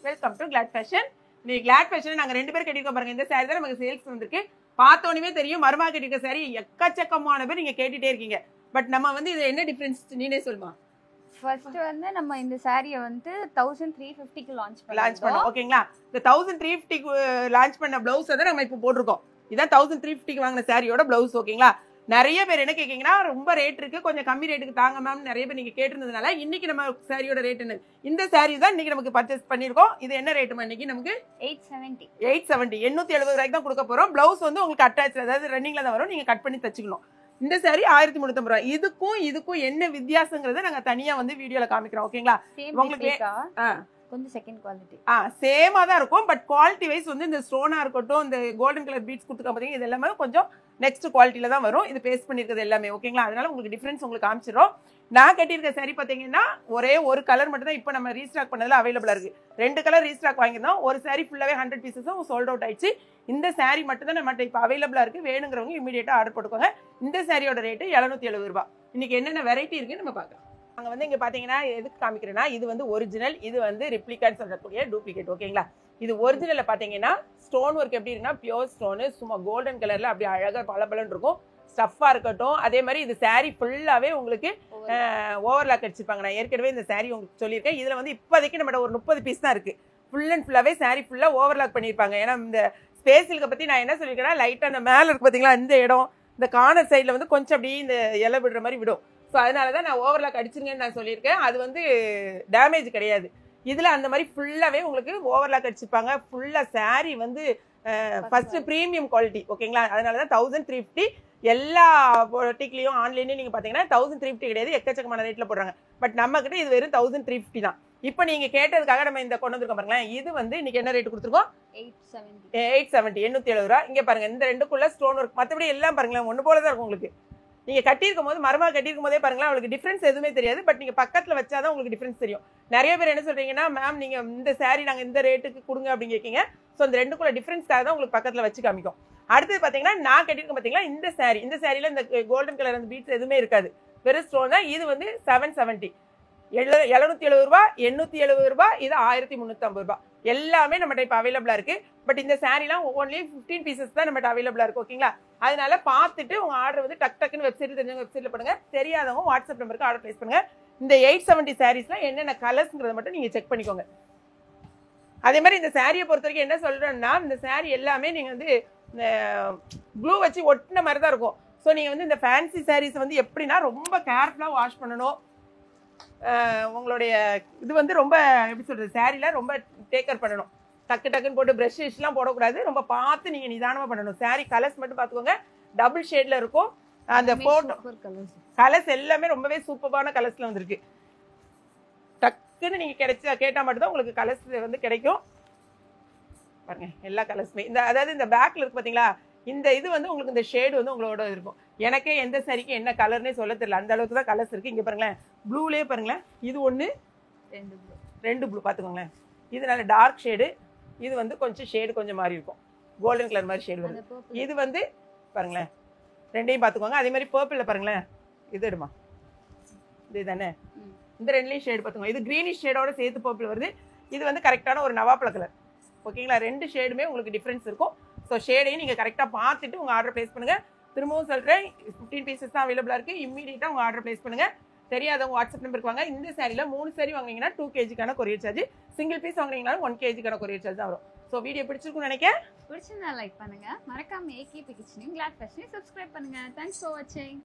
Welcome to Glad Fashion. நீ Glad Fashion நாங்க ரெண்டு பேரும் கட்டிருக்கோம் பாருங்க. இந்த சாரி தான் நமக்கு சேல்ஸ் வந்திருக்கு. பார்த்தோன்னே தெரியும் மருமா கட்டிருக்க சாரி எக்கச்சக்கமான பேர் நீங்க கேட்டுட்டே இருக்கீங்க. பட் நம்ம வந்து இது என்ன டிஃபரன்ஸ் நீனே சொல்லுமா? ஃபர்ஸ்ட் வந்து நம்ம இந்த சாரியை வந்து 1350க்கு லான்ச் பண்ணோம். ஓகேங்களா? இந்த 1350க்கு லான்ச் பண்ண பிளவுஸ் தான் நம்ம இப்போ போட்டிருக்கோம். இதான் 1350க்கு வாங்கின சாரியோட பிளவுஸ். ஓகேங்களா? நிறைய பேர் என்ன கேட்கீங்கன்னா ரொம்ப ரேட் இருக்கு, கொஞ்சம் கம்மி ரேட்டுக்கு தாங்க மேம் நிறைய பேர் நீங்க கேட்டிருந்ததுனால இன்னைக்கு நம்ம சாரியோட ரேட் என்ன, இந்த சாரி தான் இன்னைக்கு நமக்கு பர்ச்சேஸ் பண்ணிருக்கோம். இது என்ன ரேட் இன்னைக்கு நமக்கு 870 870 ரூபாய்க்கு தான் கொடுக்க போறோம். பிளவுஸ் வந்து உங்களுக்கு அட்டாச், அதாவது ரன்னிங்ல தான் வரும், நீங்க கட் பண்ணி தச்சுக்கணும். இந்த சாரி 1350 ரூபாய். இதுக்கும் என்ன வித்தியாசங்கிறத நாங்க தனியா வந்து வீடியோல காமிக்கிறோம். ஓகேங்களா? உங்களுக்கு கொஞ்சம் செகண்ட் குவாலிட்டி சேமா தான் இருக்கும். பட் குவாலிட்டி வைஸ் வந்து இந்த ஸ்டோனா இருக்கட்டும், இந்த கோல்டன் கலர் பீட்ஸ் கொடுத்துருக்க பாத்தீங்க, இது எல்லாமே கொஞ்சம் நெக்ஸ்ட் குவாலிட்டியில தான் வரும். இது பேஸ்ட் பண்ணிருக்கிறது எல்லாமே. ஓகேங்களா? அதனால உங்களுக்கு டிஃபரன்ஸ் உங்களுக்கு காமிச்சிடும். நான் கட்டியிருக்க சாரி பாத்தீங்கன்னா ஒரே ஒரு கலர் மட்டும் தான் இப்போ நம்ம ரீஸ்டாக் பண்ணதுல அவைலபிளா இருக்கு. 2 கலர் ரீஸ்டாக் வாங்கியிருந்தோம். ஒரு சாரி ஃபுல்லாவே 100 பீசஸும் சோல்ட் அவுட் ஆயிடுச்சு. இந்த சாரி மட்டும் தான் நம்மகிட்ட இப்போ அவைலபிளா இருக்கு. வேணுங்கிறவங்க இமீடியட்டா ஆர்டர் போட்டுக்கோங்க. இந்த சாரியோட ரேட்டு 770 ரூபாய். இன்னைக்கு என்னென்ன வெரைட்டி இருக்குன்னு நம்ம பார்க்கலாம். அங்க வந்து இங்க பாத்தீங்கன்னா எதுக்கு காமிக்கிறேன்னா, இது வந்து ஒரிஜினல், இது வந்து ரிப்ளிகான்னு சொல்லக்கூடிய டூப்ளிகேட். ஓகேங்களா? இது ஒரிஜினல்ல பாத்தீங்கன்னா ஸ்டோன் ஒர்க் எப்படி இருக்குன்னா பியூர் ஸ்டோனு, சும்மா கோல்டன் கலர்ல அப்படியே அழகா பளபளன்னு இருக்கும். ஸ்டஃபா இருக்கட்டும். அதே மாதிரி இது சாரி ஃபுல்லாவே உங்களுக்கு ஓவர்லாக் அடிச்சிருப்பாங்க. நான் ஏற்கனவே இந்த சாரி உங்களுக்கு சொல்லியிருக்கேன். இதுல வந்து இப்போதைக்கு நம்ம ஒரு 30 பீஸ் தான் இருக்கு. ஃபுல் அண்ட் ஃபுல்லாவே சாரி ஃபுல்லா ஓவர்லாக் பண்ணிருப்பாங்க. ஏன்னா இந்த ஸ்பேஸிலுக்கு பத்தி நான் என்ன சொல்லியிருக்கேன்னா, லைட்டா அந்த மேல இருக்கு பாத்தீங்களா, இந்த இடம், இந்த கார்னர் சைட்ல வந்து கொஞ்சம் அப்படியே இந்த இலை விடுற மாதிரி விடும். ஸோ அதனால தான் நான் ஓவர்லாக் அடிச்சிருங்கன்னு நான் சொல்லியிருக்கேன். அது வந்து டேமேஜ் கிடையாது. இதில் அந்த மாதிரி ஃபுல்லாகவே உங்களுக்கு ஓவர்லாக் அடிச்சிருப்பாங்க. ஃபுல்லாக சாரீ வந்து ஃபர்ஸ்ட் ப்ரீமியம் குவாலிட்டி. ஓகேங்களா? அதனால தான் 1350. எல்லா பொட்டிக்லையும் ஆன்லைன்லையும் நீங்கள் பார்த்தீங்கன்னா 1350 கிடையாது, எக்கச்சக்கமான ரேட்டில் போடுறாங்க. பட் நம்மக்கிட்ட இது வெறும் 1350 தான். இப்போ நீங்கள் கேட்டதுக்காக நம்ம இந்த கொண்டு வந்துருக்கோம் பாருங்களேன். இது வந்து இன்னைக்கு என்ன ரேட் கொடுத்துருக்கோம்? 870 ரூபா. இங்கே பாருங்க, இந்த ரெண்டுக்குள்ள ஸ்டோன் ஒர்க், மற்றபடி எல்லாம் பாருங்களேன் ஒன்று போல தான் இருக்கும். உங்களுக்கு நீங்க கட்டியிருக்கும் போது மரமா கட்டியிருக்கும் போதே பாருங்களா, உங்களுக்கு டிஃபரன்ஸ் எதுவுமே தெரியாது. பட் நீங்க பக்கத்துல வச்சாதான் உங்களுக்கு டிஃபரன்ஸ் தெரியும். நிறைய பேர் என்ன சொல்றீங்கன்னா, மேம் நீங்க இந்த சாரி நாங்க இந்த ரேட்டுக்கு கொடுங்க அப்படின்னு கேட்கீங்க. ஸோ இந்த ரெண்டுக்குள்ள டிஃபரன்ஸ்க்காக தான் உங்களுக்கு பக்கத்துல வச்சு காமிக்கும். அடுத்தது பாத்தீங்கன்னா, நான் கட்டியிருக்கேன் பாத்தீங்களா இந்த சாரியில இந்த கோல்டன் கலர் அந்த பீட்ஸ் எதுவுமே இருக்காது, வெறும் ஸ்டோன் தான். இது வந்து 770, 770 ரூபாய், 870 ரூபாய், இது 1350 ரூபாய். எல்லாமே நம்மகிட்ட இப்போ அவைலபிளா இருக்கு. பட் இந்த சாரிலாம் ஒன்லி 15 பீசஸ் தான் நம்மகிட்ட அவைலபிளா இருக்கு. ஓகேங்களா? அதனால பார்த்துட்டு உங்க ஆர்டர் வந்து டக்குன்னு வெப்சைட் தெரிஞ்சவங்க வெப்சைட்ல பண்ணுங்க, தெரியாதவங்க வாட்ஸ்அப் நம்பருக்கு ஆர்டர் பிளேஸ் பண்ணுங்க. இந்த 870 சாரீஸ்ல என்னென்ன கலர்ஸ்ங்கிறத மட்டும் நீங்க செக் பண்ணிக்கோங்க. அதே மாதிரி இந்த சாரியை பொறுத்த வரைக்கும் என்ன சொல்றேன்னா, இந்த சாரி எல்லாமே நீங்க வந்து க்ளூ வச்சு ஒட்டின மாதிரி தான் இருக்கும். ஸோ நீங்க வந்து இந்த ஃபேன்சி சாரீஸ் வந்து எப்படின்னா ரொம்ப கேர்ஃபுல்லா வாஷ் பண்ணணும். உங்களுடைய இது வந்து ரொம்ப எப்படி சொல்றது, சாரியில ரொம்ப டேக்கர் பண்ணணும். டக்குன்னு போட்டு ப்ரஷ்லாம் போடக்கூடாது. ரொம்ப பார்த்து நீங்க நிதானமா பண்ணணும். சாரி கலர்ஸ் மட்டும் பார்த்துக்கோங்க, டபுள் ஷேட்ல இருக்கும். அந்த போட்டோ கலர்ஸ் எல்லாமே ரொம்பவே சூப்பரான கலர்ஸ்ல வந்திருக்கு. டக்குன்னு நீங்க கேட்டா மட்டும் தான் உங்களுக்கு கலர்ஸ் வந்து கிடைக்கும். பாருங்க எல்லா கலர்ஸுமே இந்த, அதாவது இந்த பேக்ல இருக்கு பாத்தீங்களா, இந்த இது வந்து உங்களுக்கு இந்த ஷேடு வந்து உங்களோட இருக்கும். எனக்கே எந்த சாரிக்கு என்ன கலர்னே சொல்ல தெரியல, அந்த அளவுக்கு தான் கலர்ஸ் இருக்கு. இங்க பாருங்களேன், ப்ளூலயே பாருங்களேன், இது ஒன்று, ரெண்டு ப்ளூ பார்த்துக்கோங்களேன். இது நல்ல டார்க் ஷேடு, இது வந்து கொஞ்சம் ஷேடு கொஞ்சம் மாறி இருக்கும், கோல்டன் கலர் மாதிரி ஷேடு வருது. இது வந்து பாருங்களேன், ரெண்டையும் பார்த்துக்கோங்க. அதே மாதிரி பர்பிளில் பாருங்களேன், இது எடுமா, இது தானே, இந்த ரெண்டுலேயும் ஷேடு பார்த்துக்கோங்க. இது க்ரீனிஷ் ஷேடோட சேர்த்து பர்பிள் வருது. இது வந்து கரெக்டான ஒரு நவாப்பழ கலர். ஓகேங்களா? ரெண்டு ஷேடுமே உங்களுக்கு டிஃப்ரென்ஸ் இருக்கும். ஸோ ஷேடையும் நீங்கள் கரெக்டாக பார்த்துட்டு உங்கள் ஆர்டர் பிளேஸ் பண்ணுங்கள். திரும்பவும் சொல்கிறேன், 15 பீசஸ் தான் அவைலபிளாக இருக்குது. இம்மீடியட்டாக உங்கள் ஆர்டர் பிளேஸ் பண்ணுங்கள். தெரியாதவங்க வாட்ஸ்அப் நம்பருக்கு வாங்க. இந்த சாரியில் 3 சாரி வாங்கினீங்கன்னா 2 kgக்கான கொரியர் சார்ஜ், சிங்கிள் பீஸ் வாங்கினீங்கனாலும் 1 kgக்கான கொரியர் சார்ஜ் தான் வரும். ஸோ வீடியோ பிடிச்சிருக்குன்னு நினைக்கிறேன். பிடிச்சிருந்தா லைக் பண்ணுங்க, மறக்காம ஏகேபி கிச்சனையும் கிளாட் ஃபேஷனையும் சப்ஸ்கிரைப் பண்ணுங்க. தேங்க்ஸ் ஃபார் வாட்சிங்.